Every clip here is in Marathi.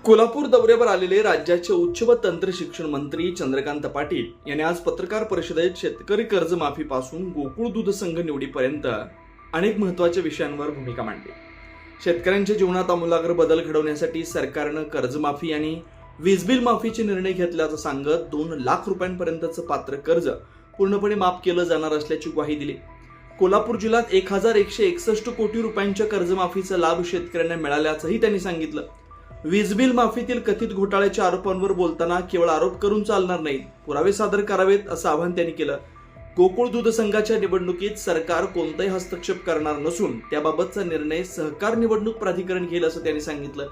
कोल्हापूर दौऱ्यावर आलेले राज्याचे उच्च व तंत्र शिक्षण मंत्री चंद्रकांत पाटील यांनी आज पत्रकार परिषदेत शेतकरी कर्जमाफीपासून गोकुळ दूध संघ निवडीपर्यंत अनेक महत्त्वाच्या विषयांवर भूमिका मांडली। शेतकऱ्यांच्या जीवनात आमूलाग्र बदल घडवण्यासाठी सरकारनं कर्जमाफी आणि वीज बिल माफीचे निर्णय घेतल्याचं सांगत 2 लाख रुपयांपर्यंतचं पात्र कर्ज पूर्णपणे माफ केलं जाणार असल्याची ग्वाही दिली। कोल्हापूर जिल्ह्यात 1161 कोटी रुपयांच्या कर्जमाफीचा लाभ शेतकऱ्यांना मिळाल्याचंही त्यांनी सांगितलं। वीज बिल माफीतील कथित घोटाळ्याच्या आरोपांवर बोलताना केवळ आरोप करून चालणार नाही, पुरावे सादर करावेत असं आवाहन त्यांनी केलं। गोकुळ दूध संघाच्या निवडणुकीत सरकार कोणताही हस्तक्षेप करणार नसून त्याबाबतचा निर्णय सहकार निवडणूक प्राधिकरण घेईल असं त्यांनी सांगितलं।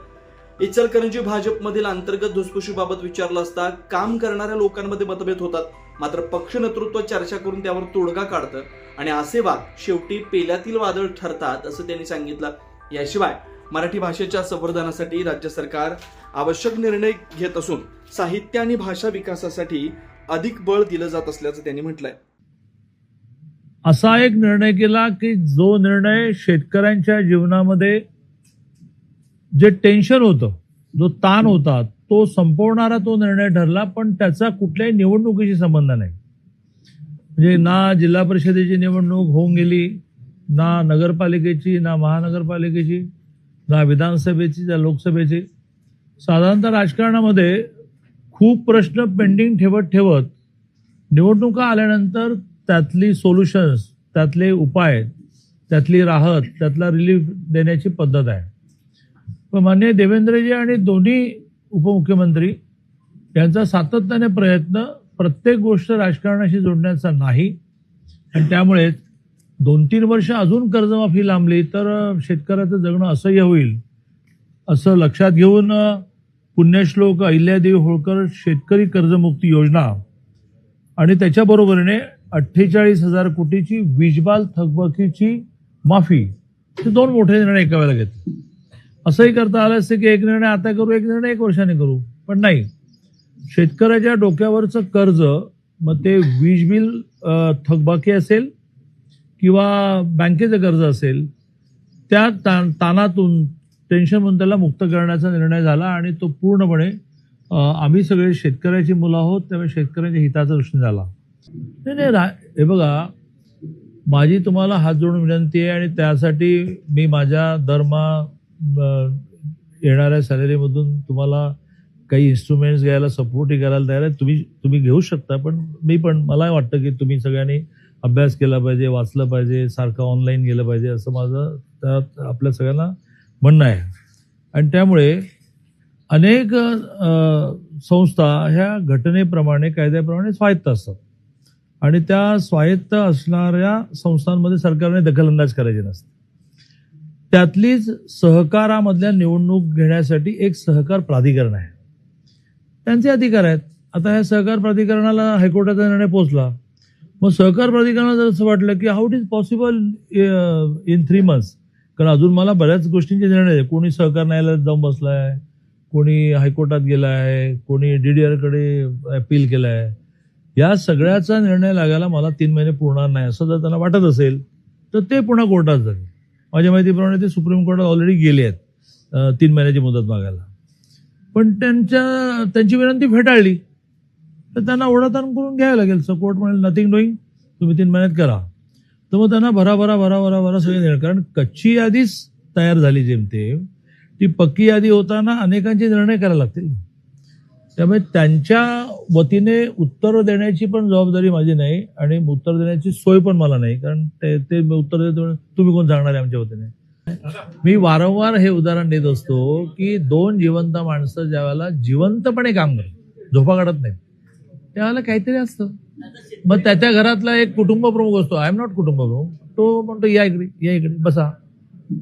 इचलकरंजी भाजपमधील अंतर्गत धुसफुशीबाबत विचारलं असता काम करणाऱ्या लोकांमध्ये मतभेद होतात, मात्र पक्ष नेतृत्व चर्चा करून त्यावर तोडगा काढतं आणि असे वाद शेवटी पेल्यातील वादळ ठरतात असं त्यांनी सांगितलं। याशिवाय मराठी भाषेच्या संवर्धनासाठी राज्य सरकार आवश्यक निर्णय घेत असून साहित्य आणि भाषा विकासासाठी अधिक बळ दिलं जात असल्याचं त्यांनी म्हटलंय। असा एक निर्णय केला की जो निर्णय शेतकऱ्यांच्या जीवनामध्ये जे टेन्शन होतं, जो ताण होता, तो संपवणारा तो निर्णय ठरला, पण त्याचा कुठल्याही निवडणुकीशी संबंध नाही। म्हणजे ना जिल्हा परिषदेची निवडणूक होऊन गेली, ना नगरपालिकेची, ना महानगरपालिकेची, ना विधानसभेची, ना लोकसभेची। साधारणतः राजकारणामध्ये खूप प्रश्न पेंडिंग ठेवत निवडणुका आल्यानंतर त्यातली सोल्युशन्स, त्यातले उपाय, त्यातली राहत, त्यातला रिलीफ देण्याची पद्धत आहे। पण माननीय देवेंद्रजी आणि दोन्ही उपमुख्यमंत्री यांचा सातत्याने प्रयत्न प्रत्येक गोष्ट राजकारणाशी जोडण्याचा नाही, आणि त्यामुळे 2-3 वर्ष अजून कर्जमाफी लांबली तर शेतकऱ्याचं जगणं असह्य होईल असं लक्षात घेऊन पुण्यश्लोक अहिल्यादेवी होळकर शेतकरी कर्जमुक्ती योजना आणि त्याच्याबरोबरीने 48,000 कोटीची वीजबाल थकबाकीची माफी, हे 2 मोठे निर्णय एका वेळेला घेतले। असंही करता आलं असतं की एक निर्णय आता करू, एक निर्णय 1 वर्षाने करू, पण नाही। शेतकऱ्याच्या डोक्यावरचं कर्ज, मग ते वीज बिल थकबाकी असेल किंवा बँकेचं कर्ज असेल, त्या ताणातून टेन्शनमधून त्याला मुक्त करण्याचा निर्णय झाला आणि तो पूर्णपणे आम्ही सगळे शेतकऱ्याची मुलं आहोत, त्यामुळे शेतकऱ्यांच्या हिताचा दृष्टीने झाला। हे बघा, माझी तुम्हाला हात जोडून विनंती आहे, आणि त्यासाठी मी माझ्या दरमहा येणाऱ्या सॅलरीमधून तुम्हाला काही इन्स्ट्रुमेंट्स घ्यायला, सपोर्टही करायला तयार आहे। तुम्ही घेऊ शकता, पण मला वाटतं की तुम्ही सगळ्यांनी अभ्यास केला पाहिजे, वाचलं पाहिजे, सारखं ऑनलाईन गेलं पाहिजे, असं माझं त्यात आपल्या सगळ्यांना म्हणणं आहे। आणि त्यामुळे अनेक संस्था ह्या घटनेप्रमाणे, कायद्याप्रमाणे स्वायत्त असतात, आणि त्या स्वायत्त असणाऱ्या संस्थांमध्ये सरकारने दखलंदाज करायची नसते। त्यातलीच सहकारामधल्या निवडणूक घेण्यासाठी एक सहकार प्राधिकरण आहे, त्यांचे अधिकार आहेत। आता ह्या सहकार प्राधिकरणाला हायकोर्टाचा निर्णय पोहोचला, मग सहकार प्राधिकरणाला जर असं वाटलं की how it is possible in 3 months, कारण अजून मला बऱ्याच गोष्टींचे निर्णय आहे। कोणी सहकार न्यायालयात जाऊन बसलाय, कोणी हायकोर्टात गेला आहे, कोणी DDR कडे अपील केलं आहे। या सगळ्याचा निर्णय लागायला मला 3 महिने पुरणार नाही असं जर त्यांना वाटत असेल तर ते पुन्हा कोर्टात जाईल। माझ्या माहितीप्रमाणे ते सुप्रीम कोर्टात ऑलरेडी गेले आहेत 3 महिन्याची मुदत मागायला, पण त्यांची विनंती फेटाळली तर त्यांना ओढाताण करून घ्यावं लागेल। सो कोर्ट म्हणेल नथिंग डुईंग, तुम्ही 3 महिन्यात करा। तर मग त्यांना भरा सगळे निर्णय, कारण कच्ची यादीच तयार झाली जेमतेम, ती पक्की यादी होताना अनेकांचे निर्णय करायला लागतील। त्यामुळे त्यांच्या वतीने उत्तर देण्याची पण जबाबदारी माझी नाही, आणि उत्तर देण्याची सोय पण मला नाही, कारण ते उत्तर देतो तुम्ही कोण सांगणार आहे आमच्या वतीने। मी वारंवार हे उदाहरण देत असतो की 2 जिवंत माणसं ज्यावेळेला जिवंतपणे काम करतात, झोपा काढत नाहीत, त्यावेळेला काहीतरी असतं। मग त्याच्या घरातला एक कुटुंब प्रमुख असतो, आय एम नॉट कुटुंब प्रमुख, तो म्हणतो या इकडे बसा,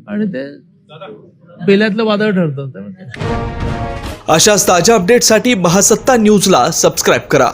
आणि ते पेल्यातलं वादळ ठरतं। अशाच ताज्या अपडेटसाठी महासत्ता न्यूजला सबस्क्राईब करा।